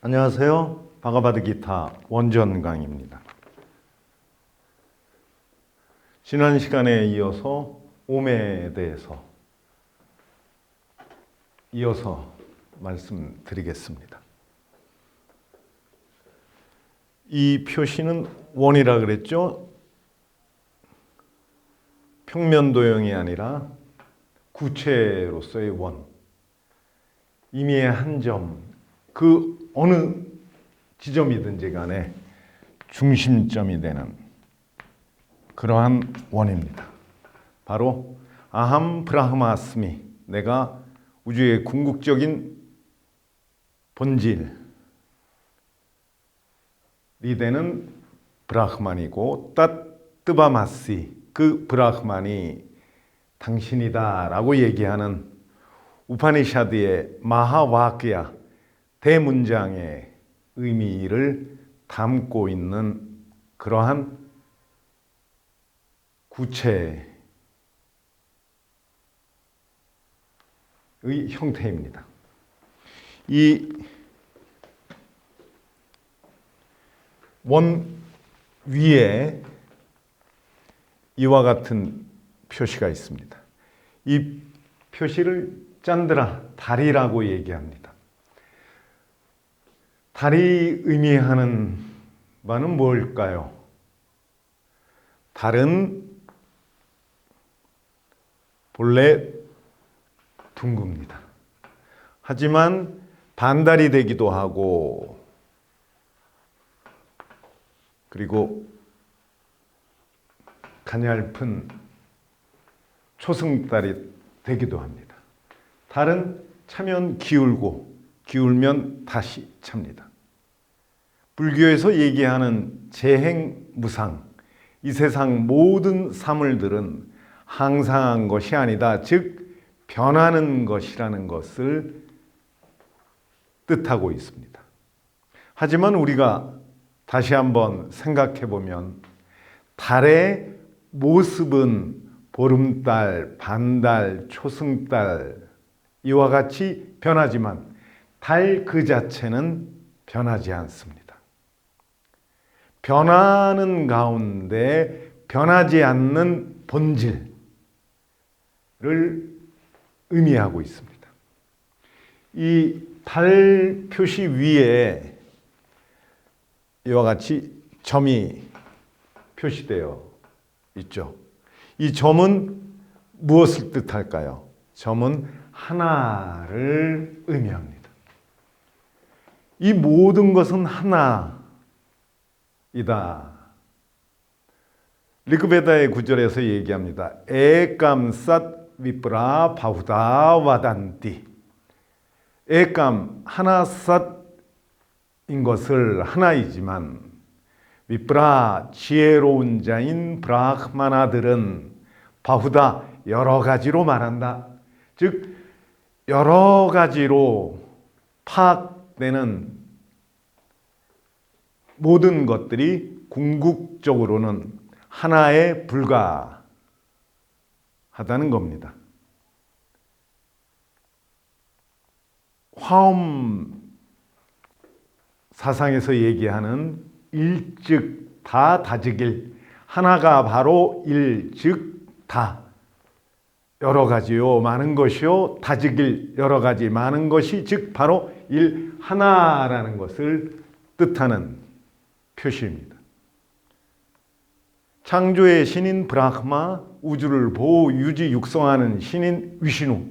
안녕하세요. 바가바드 기타 원전 강의입니다. 지난 시간에 이어서 오메에 대해서 이어서 말씀드리겠습니다. 이 표시는 원이라 그랬죠? 평면도형이 아니라 구체로서의 원. 임의의 한 점, 그 어느 지점이든지 간에 중심점이 되는 그러한 원입니다. 바로 아함 브라흐마스미, 내가 우주의 궁극적인 본질이 되는 브라흐만이고 따뜨바마시, 그 브라흐만이 당신이다 라고 얘기하는 우파니샤드의 마하와크야 대문장의 의미를 담고 있는 그러한 구체의 형태입니다. 이 원 위에 이와 같은 표시가 있습니다. 이 표시를 짠드라, 달이라고 얘기합니다. 달이 의미하는 바는 뭘까요? 달은 본래 둥급니다. 하지만 반달이 되기도 하고 그리고 가냘픈 초승달이 되기도 합니다. 달은 차면 기울고 기울면 다시 찹니다. 불교에서 얘기하는 재행무상, 이 세상 모든 사물들은 항상한 것이 아니다. 즉 변하는 것이라는 것을 뜻하고 있습니다. 하지만 우리가 다시 한번 생각해 보면 달의 모습은 보름달, 반달, 초승달 이와 같이 변하지만 달 그 자체는 변하지 않습니다. 변하는 가운데 변하지 않는 본질을 의미하고 있습니다. 이 달 표시 위에 이와 같이 점이 표시되어 있죠. 이 점은 무엇을 뜻할까요? 점은 하나를 의미합니다. 이 모든 것은 하나이다. 리그베다의 구절에서 얘기합니다. 에감삿 위프라 바후다 와단티. 에감, 하나삿인 것을 하나이지만 위프라, 지혜로운 자인 브라흐마나들은 바후다, 여러 가지로 말한다. 즉 여러 가지로 파악되는 모든 것들이 궁극적으로는 하나에 불과하다는 겁니다. 화엄 사상에서 얘기하는 일즉 다 다즉일, 하나가 바로 일즉 다, 여러 가지요 많은 것이요 다즉일, 여러 가지 많은 것이 즉 바로 일 하나라는 것을 뜻하는 표시입니다. 창조의 신인 브라흐마, 우주를 보호, 유지, 육성하는 신인 위시누,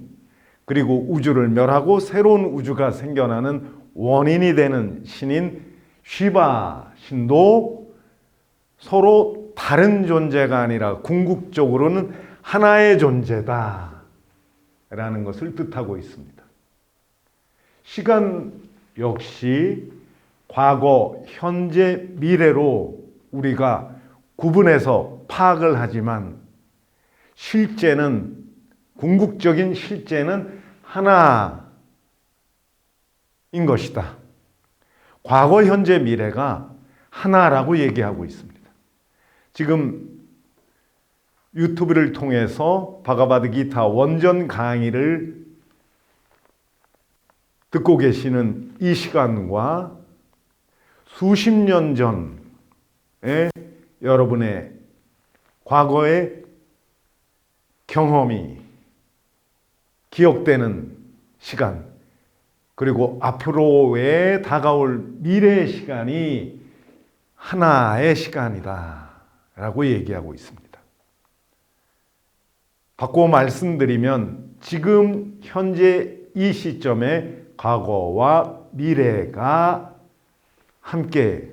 그리고 우주를 멸하고 새로운 우주가 생겨나는 원인이 되는 신인 쉬바 신도 서로 다른 존재가 아니라 궁극적으로는 하나의 존재다 라는 것을 뜻하고 있습니다. 시간 역시 과거, 현재, 미래로 우리가 구분해서 파악을 하지만 실제는, 궁극적인 실제는 하나인 것이다. 과거, 현재, 미래가 하나라고 얘기하고 있습니다. 지금 유튜브를 통해서 바가바드 기타 원전 강의를 듣고 계시는 이 시간과 수십 년 전에 여러분의 과거의 경험이 기억되는 시간, 그리고 앞으로의 다가올 미래의 시간이 하나의 시간이다 라고 얘기하고 있습니다. 바꿔 말씀드리면 지금 현재 이 시점에 과거와 미래가 함께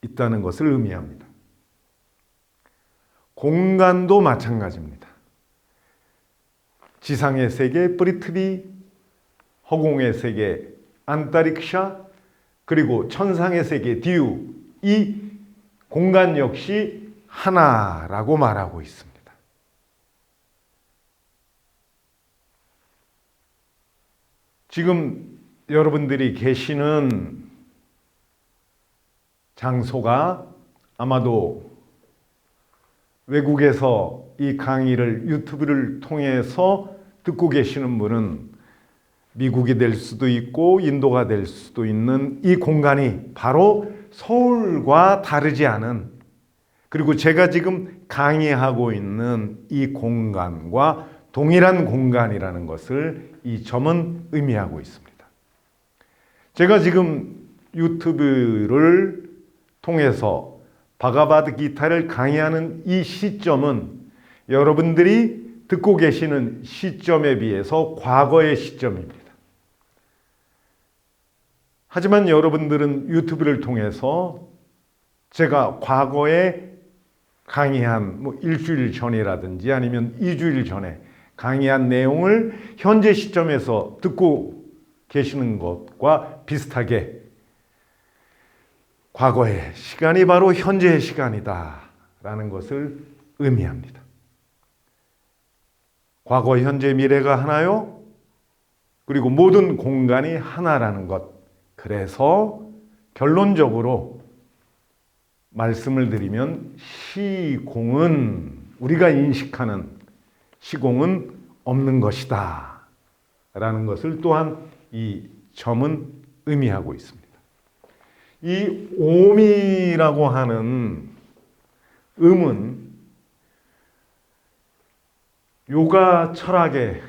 있다는 것을 의미합니다. 공간도 마찬가지입니다. 지상의 세계 프리트비, 허공의 세계 안타릭샤, 그리고 천상의 세계 디유, 이 공간 역시 하나라고 말하고 있습니다. 지금 여러분들이 계시는 장소가 아마도 외국에서 이 강의를 유튜브를 통해서 듣고 계시는 분은 미국이 될 수도 있고 인도가 될 수도 있는 이 공간이 바로 서울과 다르지 않은, 그리고 제가 지금 강의하고 있는 이 공간과 동일한 공간이라는 것을 이 점은 의미하고 있습니다. 제가 지금 유튜브를 통해서 바가바드 기타를 강의하는 이 시점은 여러분들이 듣고 계시는 시점에 비해서 과거의 시점입니다. 하지만 여러분들은 유튜브를 통해서 제가 과거에 강의한 일주일 전이라든지 아니면 2주일 전에 강의한 내용을 현재 시점에서 듣고 계시는 것과 비슷하게 과거의 시간이 바로 현재의 시간이다 라는 것을 의미합니다. 과거, 현재, 미래가 하나요? 그리고 모든 공간이 하나라는 것. 그래서 결론적으로 말씀을 드리면 시공은, 우리가 인식하는 시공은 없는 것이다 라는 것을 또한 이 점은 의미하고 있습니다. 이 오미라고 하는 음은 요가 철학에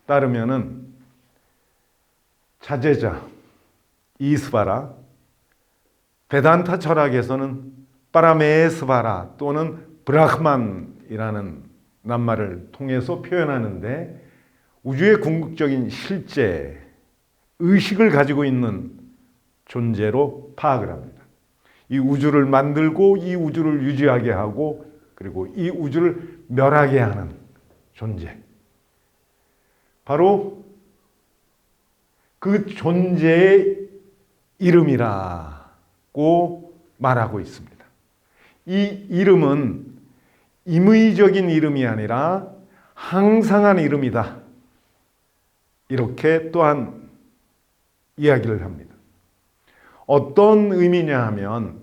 따르면은 자제자, 이스바라, 베단타 철학에서는 파라메스바라 또는 브라흐만이라는 낱말을 통해서 표현하는데, 우주의 궁극적인 실제, 의식을 가지고 있는 존재로 파악을 합니다. 이 우주를 만들고 이 우주를 유지하게 하고 그리고 이 우주를 멸하게 하는 존재, 바로 그 존재의 이름이라고 말하고 있습니다. 이 이름은 임의적인 이름이 아니라 항상한 이름이다, 이렇게 또한 이야기를 합니다. 어떤 의미냐 하면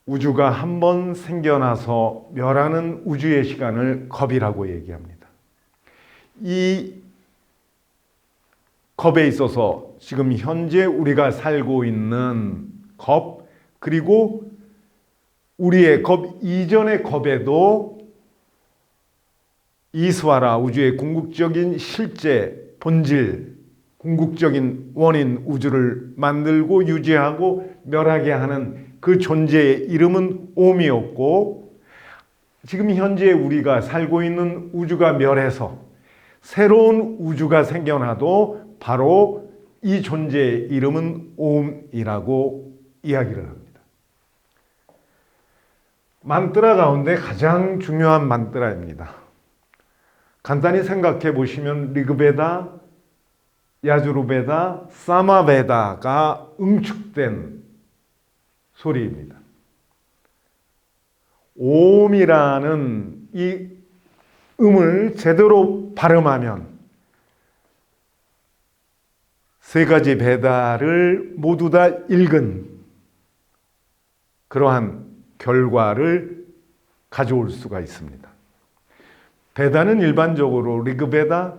우주가 한 번 생겨나서 멸하는 우주의 시간을 겁이라고 얘기합니다. 이 겁에 있어서 지금 현재 우리가 살고 있는 겁, 그리고 우리의 겁 이전의 겁에도 이스와라, 우주의 궁극적인 실제, 본질, 궁극적인 원인, 우주를 만들고 유지하고 멸하게 하는 그 존재의 이름은 오미였고, 지금 현재 우리가 살고 있는 우주가 멸해서 새로운 우주가 생겨나도 바로 이 존재의 이름은 옴이라고 이야기를 합니다. 만트라 가운데 가장 중요한 만트라입니다. 간단히 생각해 보시면 리그베다, 야주르베다, 사마베다가 응축된 소리입니다. 옴이라는 이 음을 제대로 발음하면 세 가지 베다를 모두 다 읽은 그러한 결과를 가져올 수가 있습니다. 베다는 일반적으로 리그베다,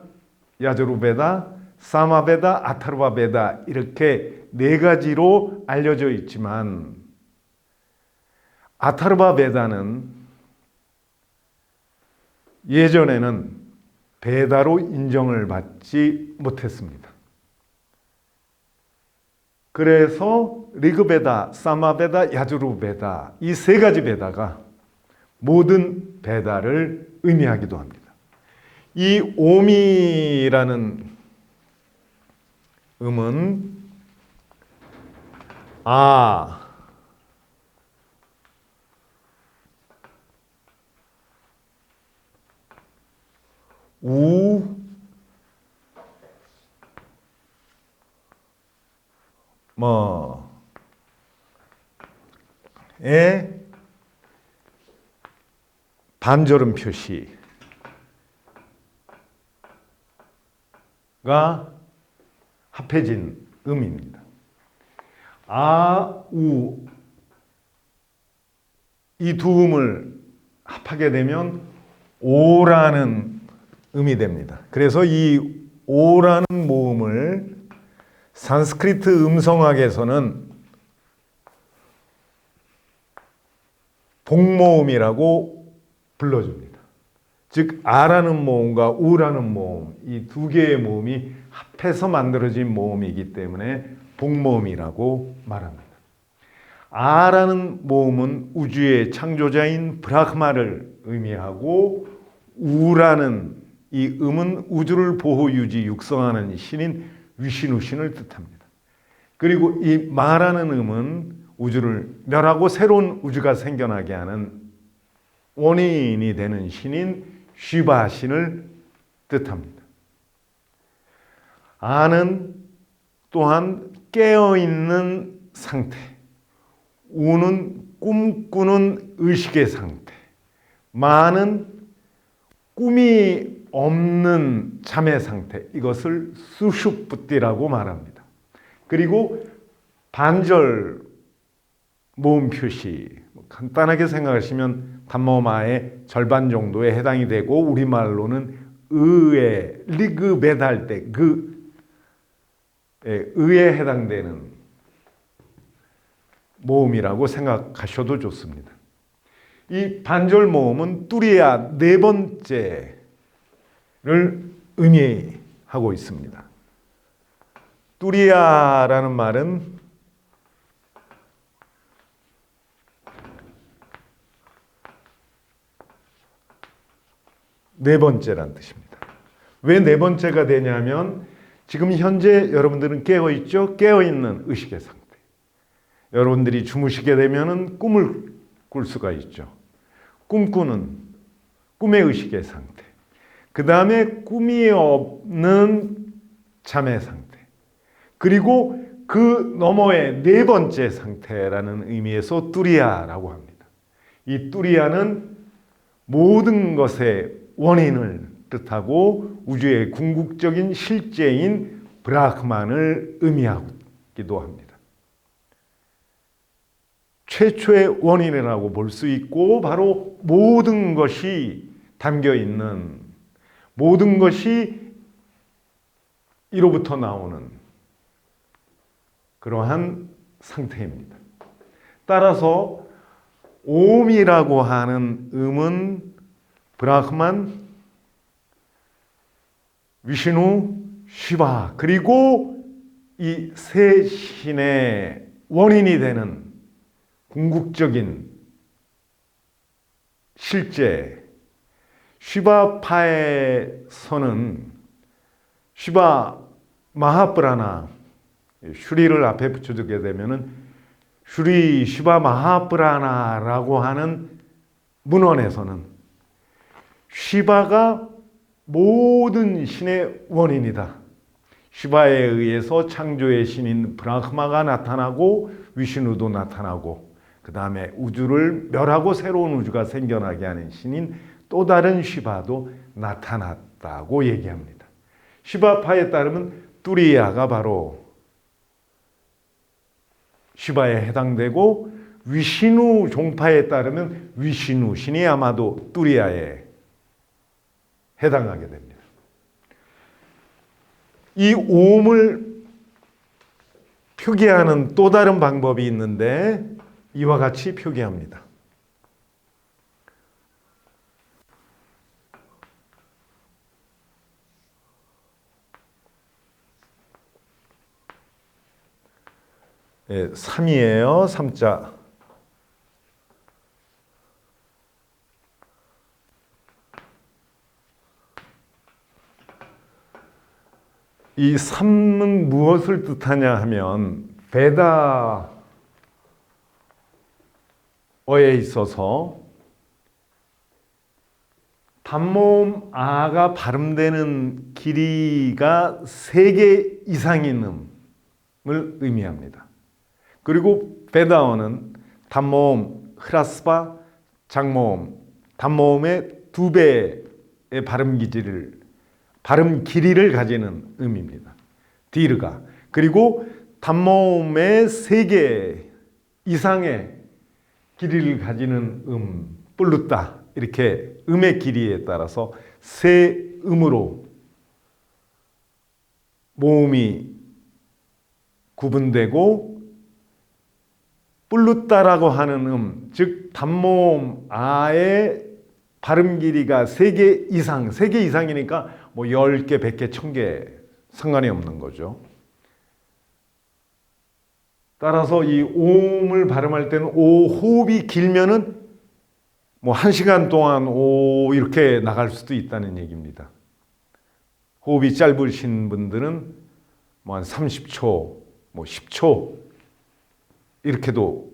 야주르베다, 사마베다, 아타르바베다 이렇게 네 가지로 알려져 있지만 아타르바베다는 예전에는 베다로 인정을 받지 못했습니다. 그래서 리그베다, 사마베다, 야주르베다 이 세 가지 베다가 모든 베다를 의미하기도 합니다. 이 오미라는 음은 아, 우, 의 반절음 표시가 합해진 음입니다. 아, 우, 이 두 음을 합하게 되면 오라는 음이 됩니다. 그래서 이 오라는 모음을 산스크리트 음성학에서는 복모음이라고 불러줍니다. 즉 아라는 모음과 우라는 모음 이 두 개의 모음이 합해서 만들어진 모음이기 때문에 복모음이라고 말합니다. 아라는 모음은 우주의 창조자인 브라흐마를 의미하고 우라는 이 음은 우주를 보호 유지 육성하는 신인 위시누 신을 뜻합니다. 그리고 이 마라는 음은 우주를 멸하고 새로운 우주가 생겨나게 하는 원인이 되는 신인 쉬바 신을 뜻합니다. 아는 또한 깨어있는 상태, 우는 꿈꾸는 의식의 상태, 마는 꿈이 없는 잠의 상태, 이것을 수슈프티라고 말합니다. 그리고 반절 모음 표시, 간단하게 생각하시면 단모마의 절반 정도에 해당이 되고 우리말로는 의에 리그 배달 때 의에 해당되는 모음이라고 생각하셔도 좋습니다. 이 반절 모음은 뚜리아 네 번째를 의미하고 있습니다. 뚜리아라는 말은 네 번째란 뜻입니다. 왜 네 번째가 되냐면 지금 현재 여러분들은 깨어있죠? 깨어있는 의식의 상태. 여러분들이 주무시게 되면 꿈을 꿀 수가 있죠. 꿈꾸는 꿈의 의식의 상태. 그 다음에 꿈이 없는 잠의 상태. 그리고 그 너머의 네 번째 상태라는 의미에서 뚜리아라고 합니다. 이 뚜리아는 모든 것의 원인을 뜻하고 우주의 궁극적인 실제인 브라흐만을 의미하기도 합니다. 최초의 원인이라고 볼 수 있고 바로 모든 것이 담겨 있는 모든 것이 이로부터 나오는 그러한 상태입니다. 따라서 옴이라고 하는 음은 브라흐만, 위시누, 시바 그리고 이 세 신의 원인이 되는 궁극적인 실제 시바파에서는 시바 마하프라나 슈리를 앞에 붙여주게 되면은 슈리 시바 마하프라나라고 하는 문헌에서는 시바가 모든 신의 원인이다. 시바에 의해서 창조의 신인 브라흐마가 나타나고 위시누도 나타나고 그 다음에 우주를 멸하고 새로운 우주가 생겨나게 하는 신인 또 다른 시바도 나타났다고 얘기합니다. 시바파에 따르면 뚜리아가 바로 시바에 해당되고 위시누 종파에 따르면 위시누 신이 아마도 뚜리아에 해당하게 됩니다. 이 오음을 표기하는 또 다른 방법이 있는데 이와 같이 표기합니다. 예, 3이에요. 3자. 이 3은 무엇을 뜻하냐 하면 베다어에 있어서 단모음 아가 발음되는 길이가 3개 이상인 음을 의미합니다. 그리고 베다어는 단모음 흐라스바, 장모음, 단모음의 2배의 발음 길이를 가지는 음입니다. 디르가. 그리고 단모음의 3개 이상의 길이를 가지는 뿔루따. 이렇게 음의 길이에 따라서 세 음으로 모음이 구분되고 뿔루따라고 하는 즉 단모음 아의 발음 길이가 3개 이상, 3개 이상이니까 뭐 10개, 100개, 1000개 상관이 없는 거죠. 따라서 이 오음을 발음할 때는 오 호흡이 길면은 뭐 1시간 동안 오 이렇게 나갈 수도 있다는 얘기입니다. 호흡이 짧으신 분들은 뭐 한 30초, 뭐 10초 이렇게도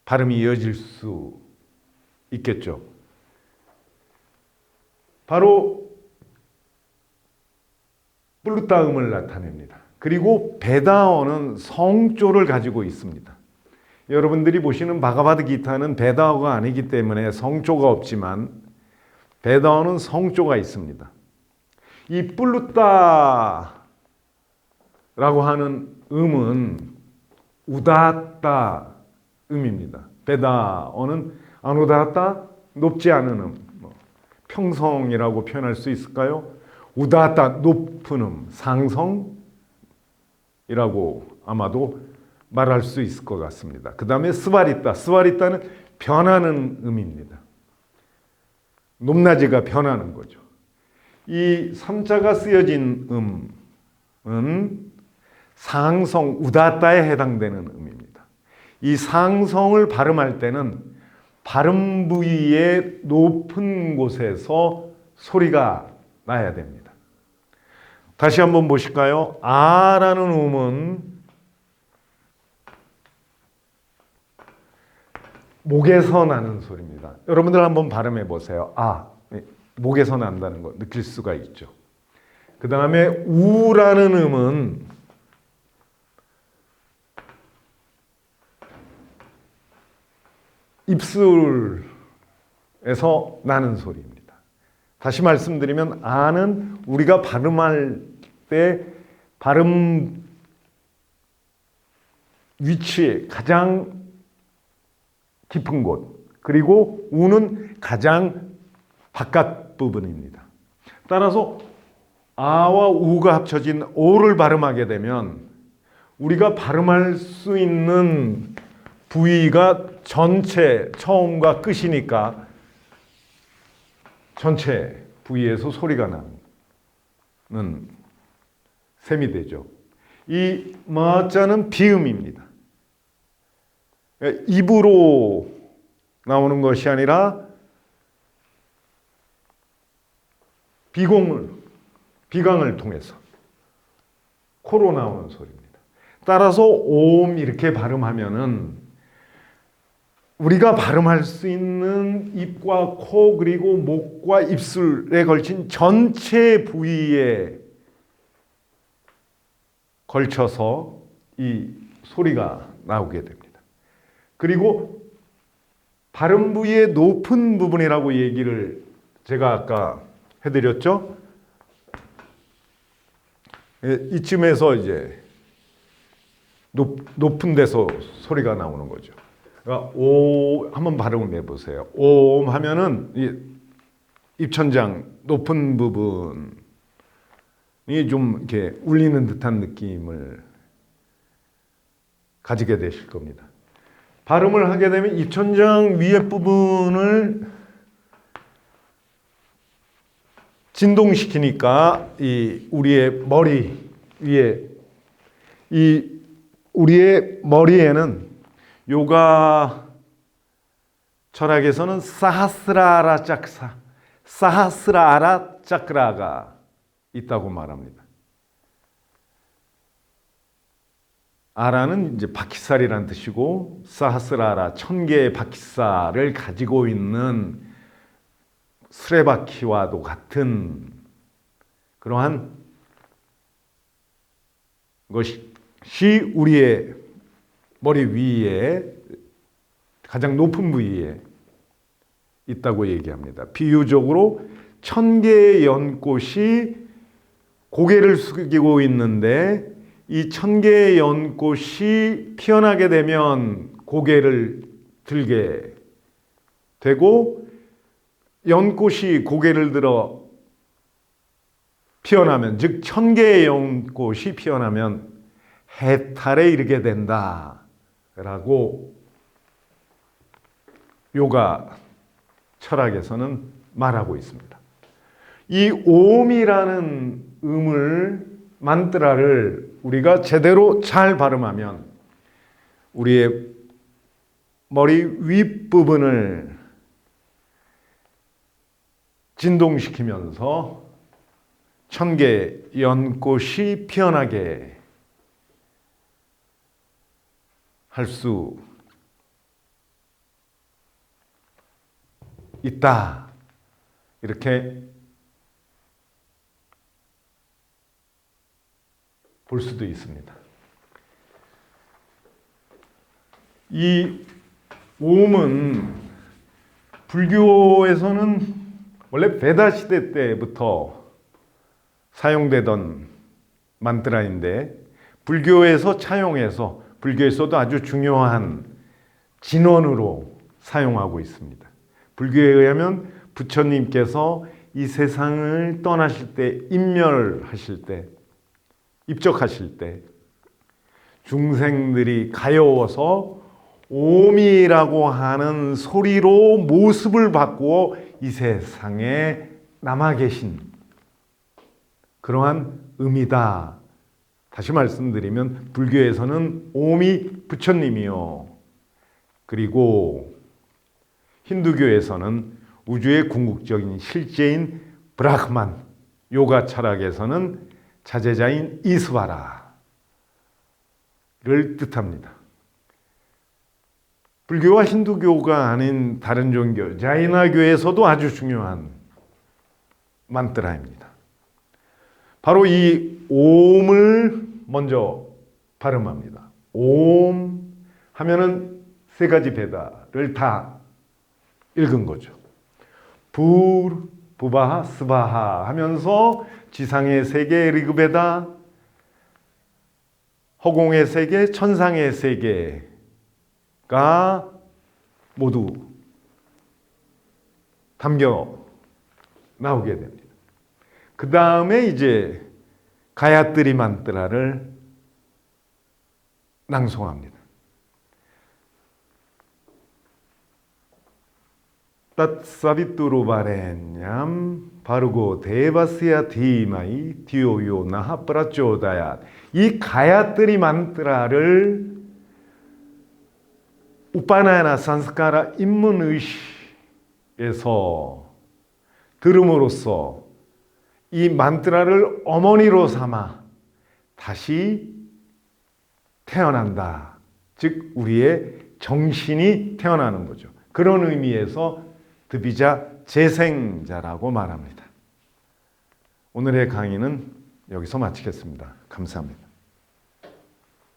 발음이 이어질 수 있겠죠. 바로 뿔루따음을 나타냅니다. 그리고 베다어는 성조를 가지고 있습니다. 여러분들이 보시는 바가바드 기타는 베다어가 아니기 때문에 성조가 없지만 베다어는 성조가 있습니다. 이 뿔루따라고 하는 음은 우다따 음입니다. 베다어는 아누다따 높지 않은 평성이라고 표현할 수 있을까요? 우다따 높은 상성이라고 아마도 말할 수 있을 것 같습니다. 그 다음에 스바리따는 변하는 음입니다. 높낮이가 변하는 거죠. 이 3자가 쓰여진 음은 상성 우다따에 해당되는 음입니다. 이 상성을 발음할 때는 발음 부위의 높은 곳에서 소리가 나야 됩니다. 다시 한번 보실까요? 아라는 음은 목에서 나는 소리입니다. 여러분들 한번 발음해 보세요. 아, 목에서 난다는 거 느낄 수가 있죠. 그 다음에 우라는 음은 입술에서 나는 소리입니다. 다시 말씀드리면 아는 우리가 발음할 때 발음 위치에 가장 깊은 곳, 그리고 우는 가장 바깥 부분입니다. 따라서 아와 우가 합쳐진 오를 발음하게 되면 우리가 발음할 수 있는 부위가 전체 처음과 끝이니까 전체 부위에서 소리가 나는 셈이 되죠. 이 마자는 비음입니다. 입으로 나오는 것이 아니라 비강을 통해서 코로 나오는 소리입니다. 따라서 옴 이렇게 발음하면은 우리가 발음할 수 있는 입과 코 그리고 목과 입술에 걸친 전체 부위에 걸쳐서 이 소리가 나오게 됩니다. 그리고 발음 부위의 높은 부분이라고 얘기를 제가 아까 해드렸죠. 이쯤에서 이제 높은 데서 소리가 나오는 거죠. 그러니까 오 한번 발음을 해보세요. 옴 하면은 이 입천장 높은 부분에 좀 이렇게 울리는 듯한 느낌을 가지게 되실 겁니다. 발음을 하게 되면 입천장 위에 부분을 진동시키니까 이 우리의 머리 위에 우리의 머리에는 요가 철학에서는 사하스라라 차크라가 있다고 말합니다. 아라는 이제 바퀴살이란 뜻이고 사하스라라 1000개의 바퀴살을 가지고 있는 수레바퀴와도 같은 그러한 것이 우리의 머리 위에 가장 높은 부위에 있다고 얘기합니다. 비유적으로 1000개의 연꽃이 고개를 숙이고 있는데 이 1000개의 연꽃이 피어나게 되면 고개를 들게 되고 연꽃이 고개를 들어 피어나면 즉 1000개의 연꽃이 피어나면 해탈에 이르게 된다라고 요가 철학에서는 말하고 있습니다. 이 옴이라는 만트라를 우리가 제대로 잘 발음하면 우리의 머리 윗부분을 진동시키면서 1000개의 연꽃이 피어나게 할 수 있다. 이렇게 볼 수도 있습니다. 이 오음은 불교에서는 원래 베다 시대 때부터 사용되던 만트라인데 불교에서 차용해서 불교에서도 아주 중요한 진원으로 사용하고 있습니다. 불교에 의하면 부처님께서 이 세상을 떠나실 때, 입멸하실 때, 입적하실 때 중생들이 가여워서 오미라고 하는 소리로 모습을 바꾸어 이 세상에 남아 계신 그러한 의미다. 다시 말씀드리면 불교에서는 오미 부처님이요. 그리고 힌두교에서는 우주의 궁극적인 실제인 브라흐만, 요가 철학에서는 자제자인 이스와라를 뜻합니다. 불교와 힌두교가 아닌 다른 종교, 자이나교에서도 아주 중요한 만트라입니다. 바로 이 옴을 먼저 발음합니다. 옴 하면은 세 가지 베다를 다 읽은 거죠. 부바하, 스바하 하면서 지상의 세계 리그베다, 허공의 세계, 천상의 세계가 모두 담겨 나오게 됩니다. 그 다음에 이제 가야뜨리 만트라를 낭송합니다. 땄사비뚜루바레냠 바르고 데바스야 디마이 디오요 나하 프라초다야. 이 가야뜨리 만트라를 우파나야나 산스카라 인문의식에서 들음으로써 이 만트라를 어머니로 삼아 다시 태어난다. 즉 우리의 정신이 태어나는 거죠. 그런 의미에서 드비자 재생자라고 말합니다. 오늘의 강의는 여기서 마치겠습니다. 감사합니다.